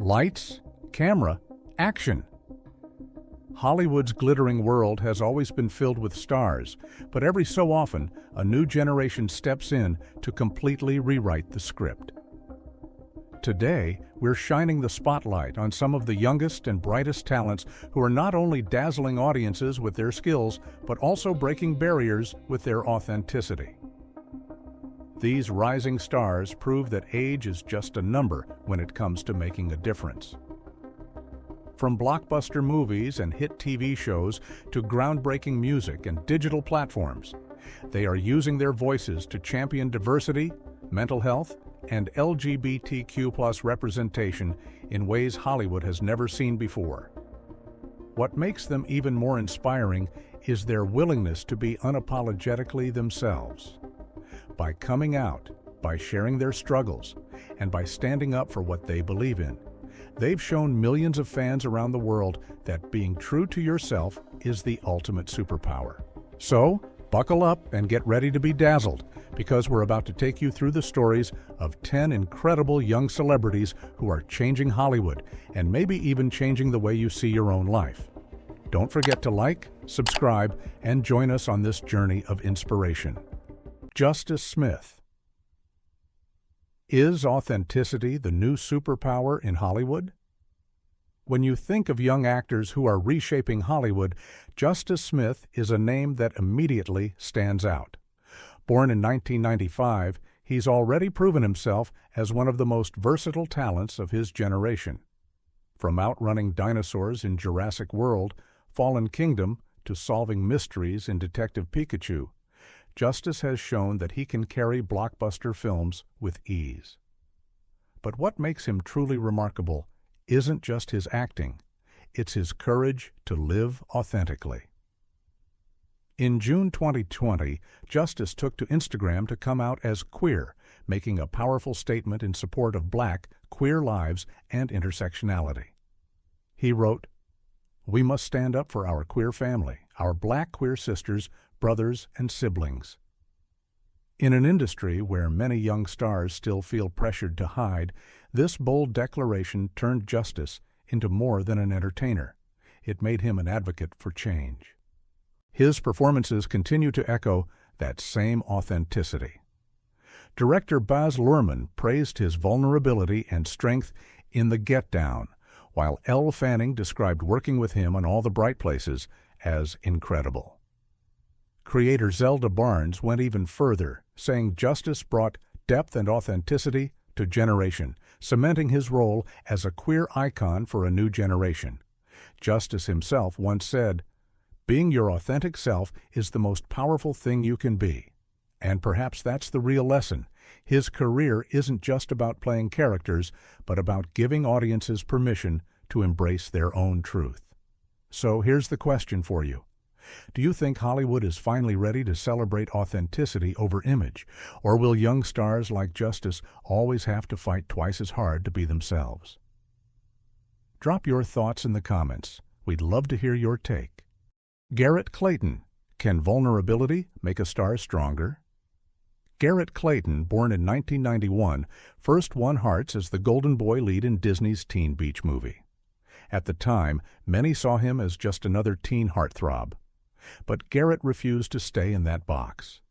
Lights, camera, action. Hollywood's glittering world has always been filled with stars, but every so often, a new generation steps in to completely rewrite the script. Today, we're shining the spotlight on some of the youngest and brightest talents who are not only dazzling audiences with their skills, but also breaking barriers with their authenticity. These rising stars prove that age is just a number when it comes to making a difference. From blockbuster movies and hit TV shows to groundbreaking music and digital platforms, they are using their voices to champion diversity, mental health, and LGBTQ+ representation in ways Hollywood has never seen before. What makes them even more inspiring is their willingness to be unapologetically themselves. By coming out, by sharing their struggles, and by standing up for what they believe in, they've shown millions of fans around the world that being true to yourself is the ultimate superpower. So, buckle up and get ready to be dazzled, because we're about to take you through the stories of 10 incredible young celebrities who are changing Hollywood and maybe even changing the way you see your own life. Don't forget to like, subscribe, and join us on this journey of inspiration. Justice Smith. Is authenticity the new superpower in Hollywood? When you think of young actors who are reshaping Hollywood, Justice Smith is a name that immediately stands out. Born in 1995, he's already proven himself as one of the most versatile talents of his generation. From outrunning dinosaurs in Jurassic World, Fallen Kingdom, to solving mysteries in Detective Pikachu, Justice has shown that he can carry blockbuster films with ease. But what makes him truly remarkable isn't just his acting, it's his courage to live authentically. In June 2020, Justice took to Instagram to come out as queer, making a powerful statement in support of Black, queer lives and intersectionality. He wrote, "We must stand up for our queer family, our Black queer sisters, brothers, and siblings." In an industry where many young stars still feel pressured to hide, this bold declaration turned Justice into more than an entertainer. It made him an advocate for change. His performances continue to echo that same authenticity. Director Baz Luhrmann praised his vulnerability and strength in The Get Down, while Elle Fanning described working with him on All the Bright Places as incredible. Creator Zelda Barnes went even further, saying Justice brought depth and authenticity to Generation, cementing his role as a queer icon for a new generation. Justice himself once said, "Being your authentic self is the most powerful thing you can be." And perhaps that's the real lesson. His career isn't just about playing characters, but about giving audiences permission to embrace their own truth. So here's the question for you. Do you think Hollywood is finally ready to celebrate authenticity over image, or will young stars like Justice always have to fight twice as hard to be themselves? Drop your thoughts in the comments. We'd love to hear your take. Garrett Clayton. Can vulnerability make a star stronger? Garrett Clayton, born in 1991, first won hearts as the golden boy lead in Disney's Teen Beach movie. At the time, many saw him as just another teen heartthrob. But Garrett refused to stay in that box.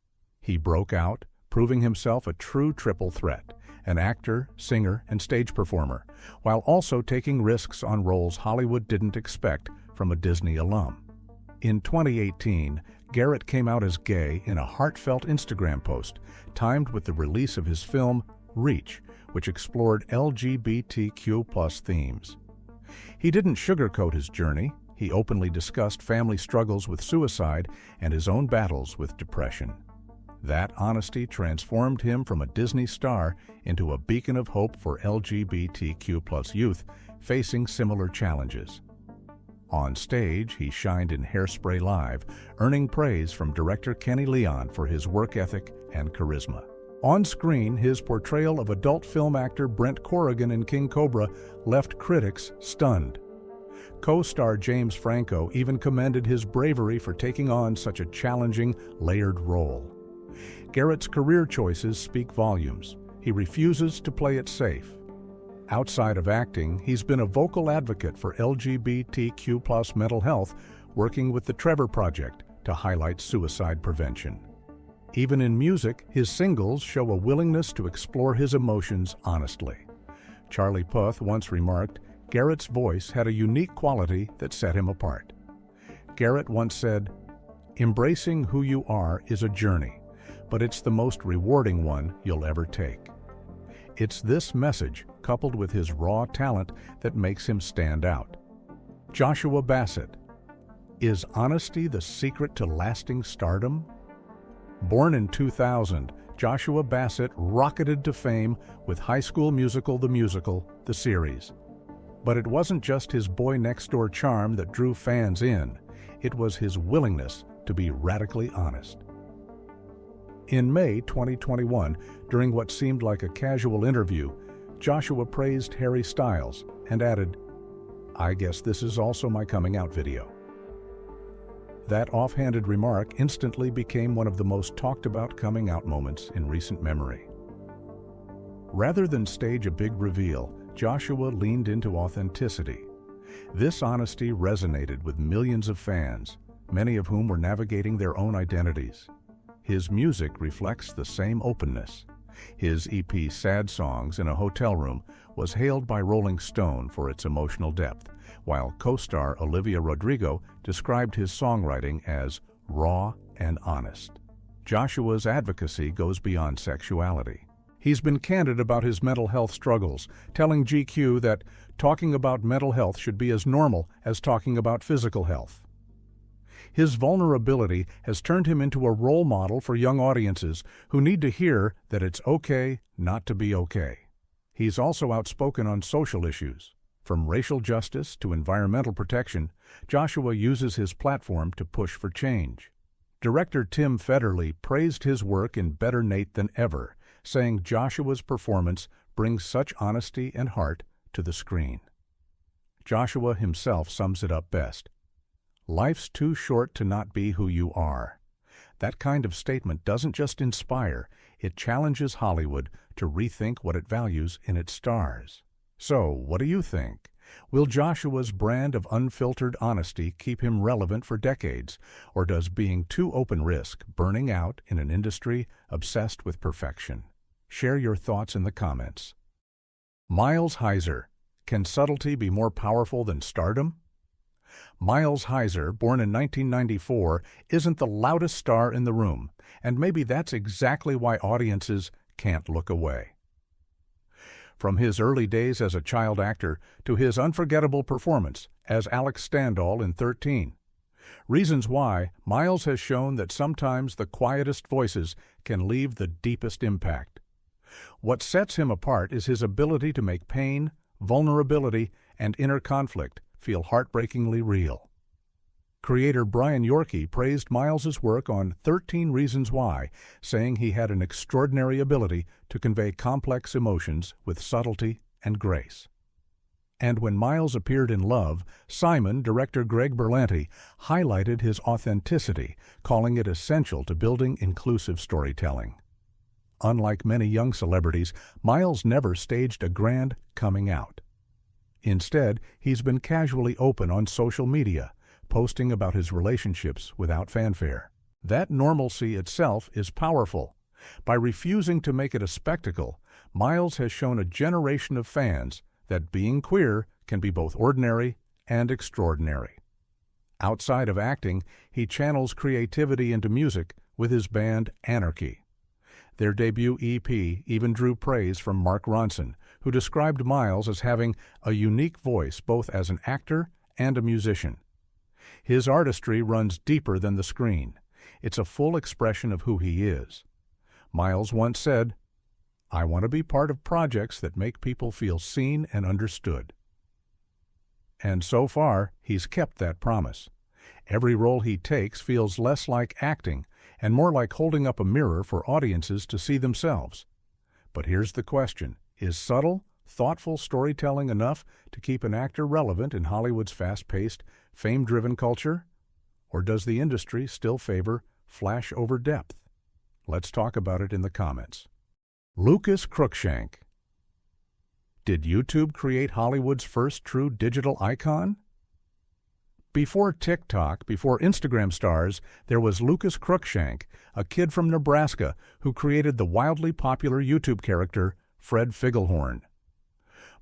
He broke out, proving himself a true triple threat, an actor, singer, and stage performer, while also taking risks on roles Hollywood didn't expect from a Disney alum. In 2018, Garrett came out as gay in a heartfelt Instagram post, timed with the release of his film, Reach, which explored LGBTQ+ themes. He didn't sugarcoat his journey. He openly discussed family struggles with suicide and his own battles with depression. That honesty transformed him from a Disney star into a beacon of hope for LGBTQ+ youth facing similar challenges. On stage, he shined in Hairspray Live, earning praise from director Kenny Leon for his work ethic and charisma. On screen, his portrayal of adult film actor Brent Corrigan in King Cobra left critics stunned. Co-star James Franco even commended his bravery for taking on such a challenging, layered role. Garrett's career choices speak volumes. He refuses to play it safe. Outside of acting, he's been a vocal advocate for LGBTQ+ mental health, working with the Trevor Project to highlight suicide prevention. Even in music, his singles show a willingness to explore his emotions honestly. Charlie Puth once remarked, Garrett's voice had a unique quality that set him apart. Garrett once said, "Embracing who you are is a journey, but it's the most rewarding one you'll ever take." It's this message, coupled with his raw talent, that makes him stand out. Joshua Bassett. Is honesty the secret to lasting stardom? Born in 2000, Joshua Bassett rocketed to fame with High School Musical, the series. But it wasn't just his boy-next-door charm that drew fans in. It was his willingness to be radically honest. In May 2021, during what seemed like a casual interview, Joshua praised Harry Styles and added, "I guess this is also my coming out video." That offhanded remark instantly became one of the most talked about coming out moments in recent memory. Rather than stage a big reveal, Joshua leaned into authenticity. This honesty resonated with millions of fans, many of whom were navigating their own identities. His music reflects the same openness. His EP Sad Songs in a Hotel Room was hailed by Rolling Stone for its emotional depth, while co-star Olivia Rodrigo described his songwriting as raw and honest. Joshua's advocacy goes beyond sexuality. He's been candid about his mental health struggles, telling GQ that talking about mental health should be as normal as talking about physical health. His vulnerability has turned him into a role model for young audiences who need to hear that it's okay not to be okay. He's also outspoken on social issues. From racial justice to environmental protection, Joshua uses his platform to push for change. Director Tim Federle praised his work in Better Nate Than Ever, saying Joshua's performance brings such honesty and heart to the screen. Joshua himself sums it up best. Life's too short to not be who you are. That kind of statement doesn't just inspire, it challenges Hollywood to rethink what it values in its stars. So, what do you think? Will Joshua's brand of unfiltered honesty keep him relevant for decades, or does being too open risk burning out in an industry obsessed with perfection? Share your thoughts in the comments. Miles Heizer. Can subtlety be more powerful than stardom? Miles Heizer, born in 1994, isn't the loudest star in the room, and maybe that's exactly why audiences can't look away. From his early days as a child actor to his unforgettable performance as Alex Standall in 13. Reasons Why, Miles has shown that sometimes the quietest voices can leave the deepest impact. What sets him apart is his ability to make pain, vulnerability, and inner conflict feel heartbreakingly real. Creator Brian Yorkey praised Miles's work on 13 Reasons Why, saying he had an extraordinary ability to convey complex emotions with subtlety and grace. And when Miles appeared in Love, Simon director Greg Berlanti highlighted his authenticity, calling it essential to building inclusive storytelling. Unlike many young celebrities, Miles never staged a grand coming out. Instead, he's been casually open on social media, posting about his relationships without fanfare. That normalcy itself is powerful. By refusing to make it a spectacle, Miles has shown a generation of fans that being queer can be both ordinary and extraordinary. Outside of acting, he channels creativity into music with his band Anarchy. Their debut EP even drew praise from Mark Ronson, who described Miles as having a unique voice both as an actor and a musician. His artistry runs deeper than the screen. It's a full expression of who he is. Miles once said, "I want to be part of projects that make people feel seen and understood." And so far, he's kept that promise. Every role he takes feels less like acting and more like holding up a mirror for audiences to see themselves. But here's the question. Is subtle, thoughtful storytelling enough to keep an actor relevant in Hollywood's fast-paced, fame-driven culture? Or does the industry still favor flash over depth? Let's talk about it in the comments. Lucas Cruikshank. Did YouTube create Hollywood's first true digital icon? Before TikTok, before Instagram stars, there was Lucas Cruikshank, a kid from Nebraska who created the wildly popular YouTube character Fred Figglehorn.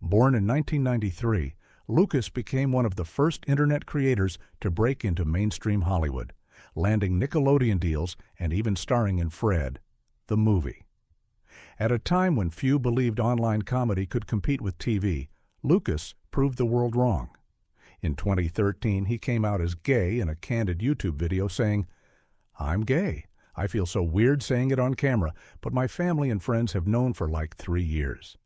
Born in 1993, Lucas became one of the first internet creators to break into mainstream Hollywood, landing Nickelodeon deals and even starring in Fred, the movie. At a time when few believed online comedy could compete with TV, Lucas proved the world wrong. In 2013, he came out as gay in a candid YouTube video saying, "I'm gay. I feel so weird saying it on camera, but my family and friends have known for like 3 years."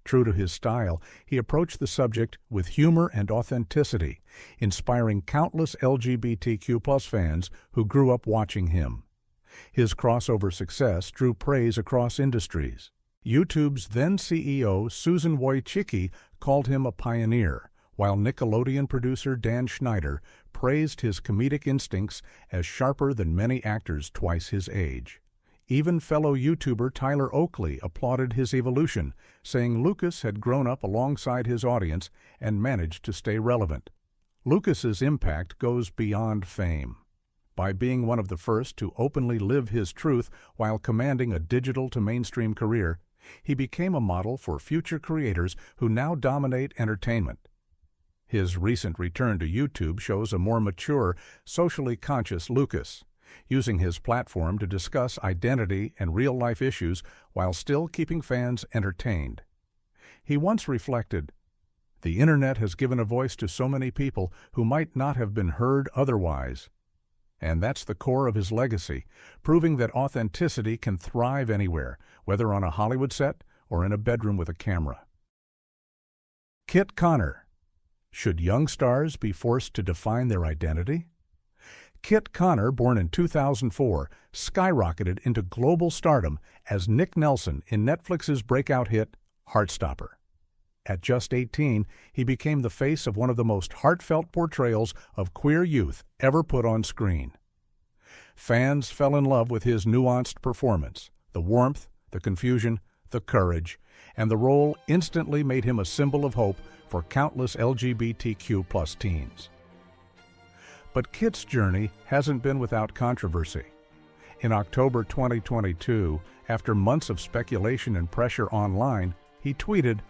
True to his style, he approached the subject with humor and authenticity, inspiring countless LGBTQ+ fans who grew up watching him. His crossover success drew praise across industries. YouTube's then CEO Susan Wojcicki called him a pioneer, while Nickelodeon producer Dan Schneider praised his comedic instincts as sharper than many actors twice his age. Even fellow YouTuber Tyler Oakley applauded his evolution, saying Lucas had grown up alongside his audience and managed to stay relevant. Lucas's impact goes beyond fame. By being one of the first to openly live his truth while commanding a digital to mainstream career, he became a model for future creators who now dominate entertainment. His recent return to YouTube shows a more mature, socially conscious Lucas, using his platform to discuss identity and real-life issues while still keeping fans entertained. He once reflected, "The internet has given a voice to so many people who might not have been heard otherwise." And that's the core of his legacy, proving that authenticity can thrive anywhere, whether on a Hollywood set or in a bedroom with a camera. Kit Connor. Should young stars be forced to define their identity? Kit Connor, born in 2004, skyrocketed into global stardom as Nick Nelson in Netflix's breakout hit, Heartstopper. At just 18, he became the face of one of the most heartfelt portrayals of queer youth ever put on screen. Fans fell in love with his nuanced performance, the warmth, the confusion, the courage, and the role instantly made him a symbol of hope for countless LGBTQ+ teens. But Kit's journey hasn't been without controversy. In October 2022, after months of speculation and pressure online, he tweeted,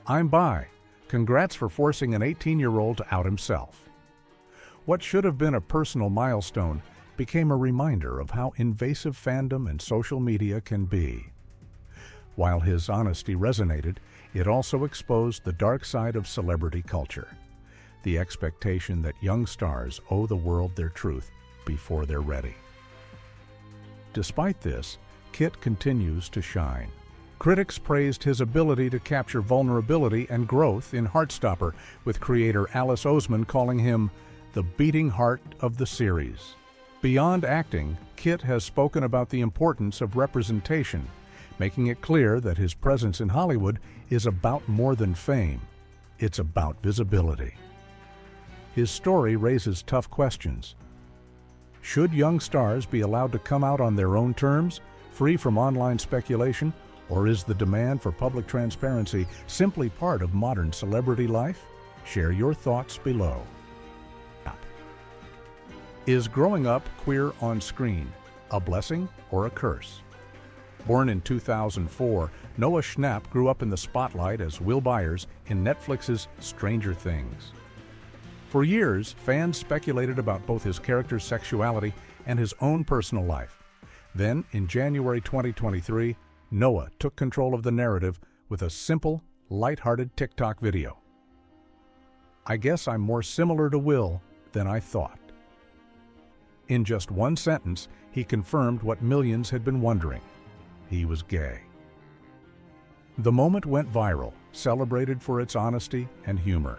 "I'm bi. Congrats for forcing an 18-year-old to out himself." What should have been a personal milestone became a reminder of how invasive fandom and social media can be. While his honesty resonated, it also exposed the dark side of celebrity culture, the expectation that young stars owe the world their truth before they're ready. Despite this, Kit continues to shine. Critics praised his ability to capture vulnerability and growth in Heartstopper, with creator Alice Oseman calling him the beating heart of the series. Beyond acting, Kit has spoken about the importance of representation, making it clear that his presence in Hollywood is about more than fame. It's about visibility. His story raises tough questions. Should young stars be allowed to come out on their own terms, free from online speculation, or is the demand for public transparency simply part of modern celebrity life? Share your thoughts below. Is growing up queer on screen a blessing or a curse? Born in 2004, Noah Schnapp grew up in the spotlight as Will Byers in Netflix's Stranger Things. For years, fans speculated about both his character's sexuality and his own personal life. Then, in January 2023, Noah took control of the narrative with a simple, lighthearted TikTok video. "I guess I'm more similar to Will than I thought." In just one sentence, he confirmed what millions had been wondering. He was gay. The moment went viral, celebrated for its honesty and humor.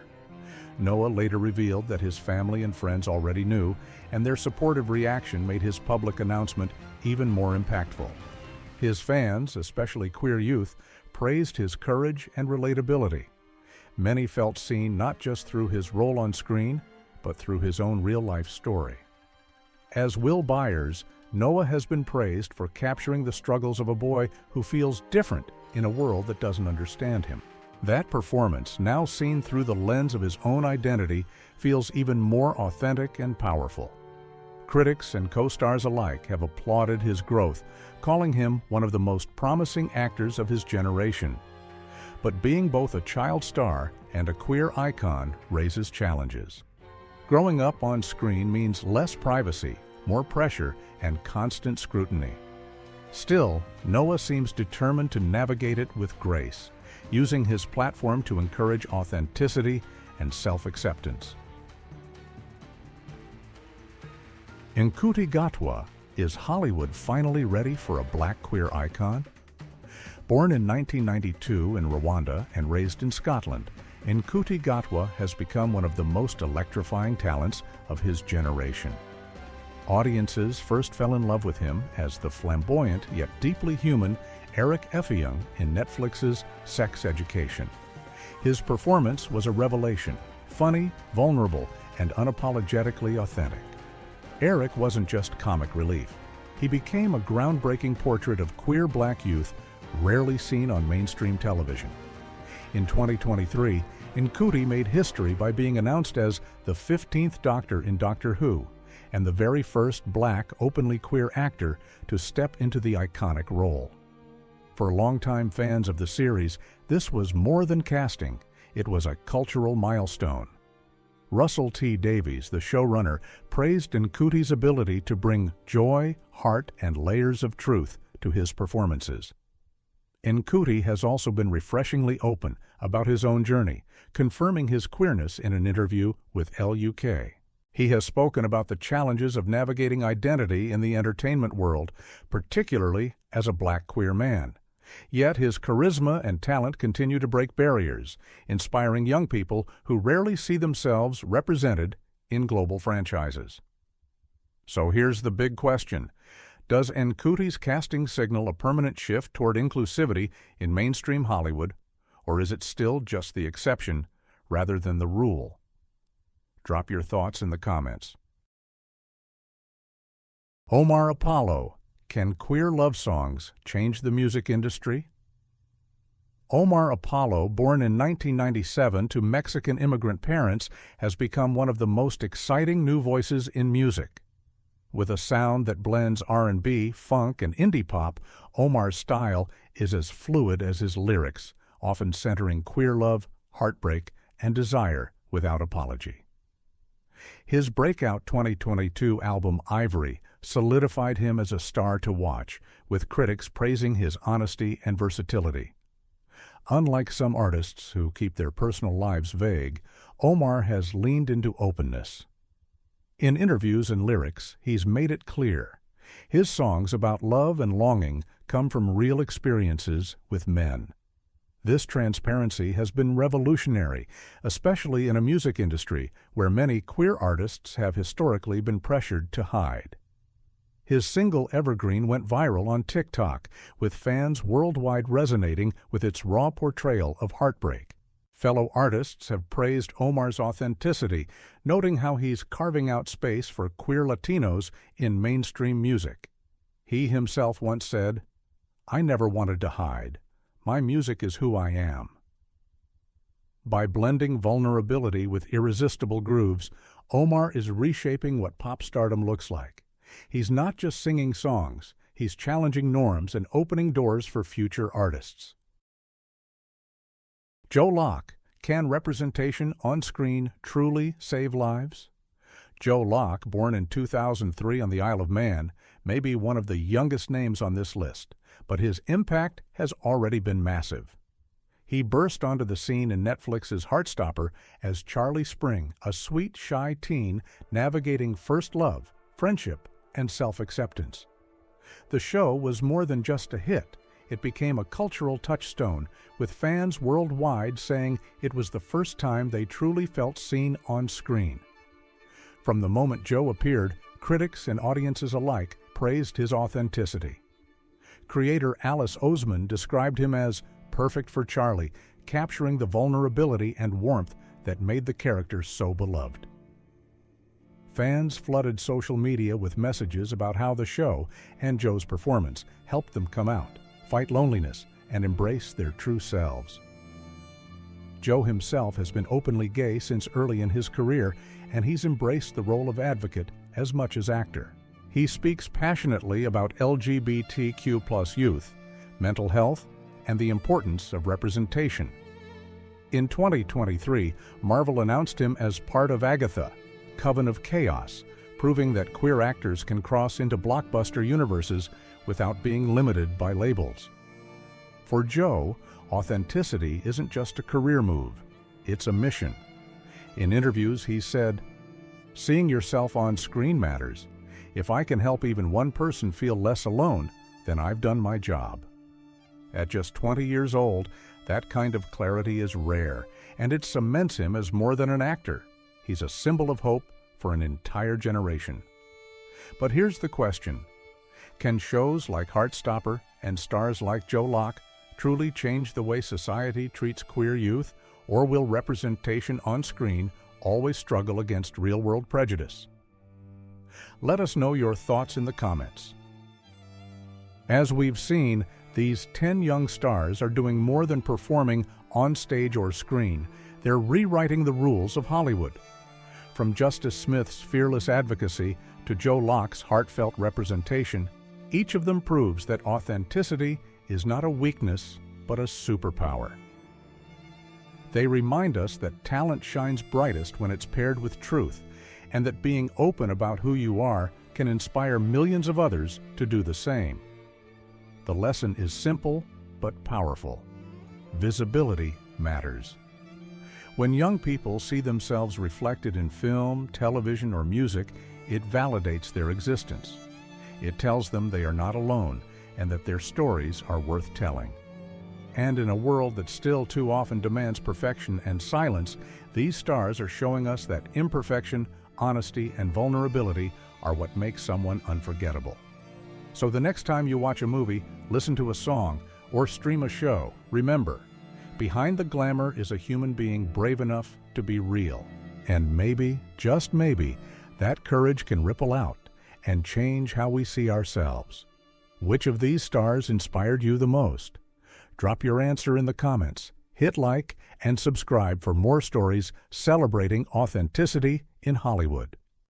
Noah later revealed that his family and friends already knew, and their supportive reaction made his public announcement even more impactful. His fans, especially queer youth, praised his courage and relatability. Many felt seen not just through his role on screen, but through his own real-life story. As Will Byers, Noah has been praised for capturing the struggles of a boy who feels different in a world that doesn't understand him. That performance, now seen through the lens of his own identity, feels even more authentic and powerful. Critics and co-stars alike have applauded his growth, calling him one of the most promising actors of his generation. But being both a child star and a queer icon raises challenges. Growing up on screen means less privacy, more pressure, and constant scrutiny. Still, Noah seems determined to navigate it with grace, using his platform to encourage authenticity and self-acceptance. Ncuti Gatwa, is Hollywood finally ready for a black queer icon? Born in 1992 in Rwanda and raised in Scotland, Ncuti Gatwa has become one of the most electrifying talents of his generation. Audiences first fell in love with him as the flamboyant yet deeply human Eric Effiong in Netflix's Sex Education. His performance was a revelation, funny, vulnerable, and unapologetically authentic. Eric wasn't just comic relief. He became a groundbreaking portrait of queer black youth rarely seen on mainstream television. In 2023, Ncuti made history by being announced as the 15th Doctor in Doctor Who and the very first black openly queer actor to step into the iconic role. For longtime fans of the series, this was more than casting. It was a cultural milestone. Russell T. Davies, the showrunner, praised Ncuti's ability to bring joy, heart, and layers of truth to his performances. Ncuti has also been refreshingly open about his own journey, confirming his queerness in an interview with LUK. He has spoken about the challenges of navigating identity in the entertainment world, particularly as a black queer man. Yet his charisma and talent continue to break barriers, inspiring young people who rarely see themselves represented in global franchises. So here's the big question. Does Ncuti's casting signal a permanent shift toward inclusivity in mainstream Hollywood, or is it still just the exception rather than the rule? Drop your thoughts in the comments. Omar Apollo, can queer love songs change the music industry? Omar Apollo, born in 1997 to Mexican immigrant parents, has become one of the most exciting new voices in music. With a sound that blends R&B, funk, and indie pop, Omar's style is as fluid as his lyrics, often centering queer love, heartbreak, and desire without apology. His breakout 2022 album Ivory solidified him as a star to watch, with critics praising his honesty and versatility. Unlike some artists who keep their personal lives vague, Omar has leaned into openness. In interviews and lyrics, he's made it clear. His songs about love and longing come from real experiences with men. This transparency has been revolutionary, especially in a music industry where many queer artists have historically been pressured to hide. His single Evergreen went viral on TikTok, with fans worldwide resonating with its raw portrayal of heartbreak. Fellow artists have praised Omar's authenticity, noting how he's carving out space for queer Latinos in mainstream music. He himself once said, "I never wanted to hide. My music is who I am." By blending vulnerability with irresistible grooves, Omar is reshaping what pop stardom looks like. He's not just singing songs, he's challenging norms and opening doors for future artists. Joe Locke, can representation on screen truly save lives? Joe Locke, born in 2003 on the Isle of Man, may be one of the youngest names on this list, but his impact has already been massive. He burst onto the scene in Netflix's Heartstopper as Charlie Spring, a sweet, shy teen navigating first love, friendship, and self-acceptance. The show was more than just a hit. It became a cultural touchstone, with fans worldwide saying it was the first time they truly felt seen on screen. From the moment Joe appeared, critics and audiences alike praised his authenticity. Creator Alice Oseman described him as perfect for Charlie, capturing the vulnerability and warmth that made the character so beloved. Fans flooded social media with messages about how the show and Joe's performance helped them come out, fight loneliness, and embrace their true selves. Joe himself has been openly gay since early in his career, and he's embraced the role of advocate as much as actor. He speaks passionately about LGBTQ+ youth, mental health, and the importance of representation. In 2023, Marvel announced him as part of Agatha, Coven of Chaos, proving that queer actors can cross into blockbuster universes without being limited by labels. For Joe, authenticity isn't just a career move, it's a mission. In interviews, he said, "Seeing yourself on screen matters. If I can help even one person feel less alone, then I've done my job." At just 20 years old, that kind of clarity is rare, and it cements him as more than an actor. He's a symbol of hope for an entire generation. But here's the question. Can shows like Heartstopper and stars like Joe Locke truly change the way society treats queer youth, or will representation on screen always struggle against real-world prejudice? Let us know your thoughts in the comments. As we've seen, these 10 young stars are doing more than performing on stage or screen. They're rewriting the rules of Hollywood. From Justice Smith's fearless advocacy to Joe Locke's heartfelt representation, each of them proves that authenticity is not a weakness, but a superpower. They remind us that talent shines brightest when it's paired with truth, and that being open about who you are can inspire millions of others to do the same. The lesson is simple but powerful. Visibility matters. When young people see themselves reflected in film, television, or music, it validates their existence. It tells them they are not alone and that their stories are worth telling. And in a world that still too often demands perfection and silence, these stars are showing us that imperfection, honesty, and vulnerability are what makes someone unforgettable. So the next time you watch a movie, listen to a song, or stream a show, remember, behind the glamour is a human being brave enough to be real. And maybe, just maybe, that courage can ripple out and change how we see ourselves. Which of these stars inspired you the most? Drop your answer in the comments, hit like, and subscribe for more stories celebrating authenticity in Hollywood.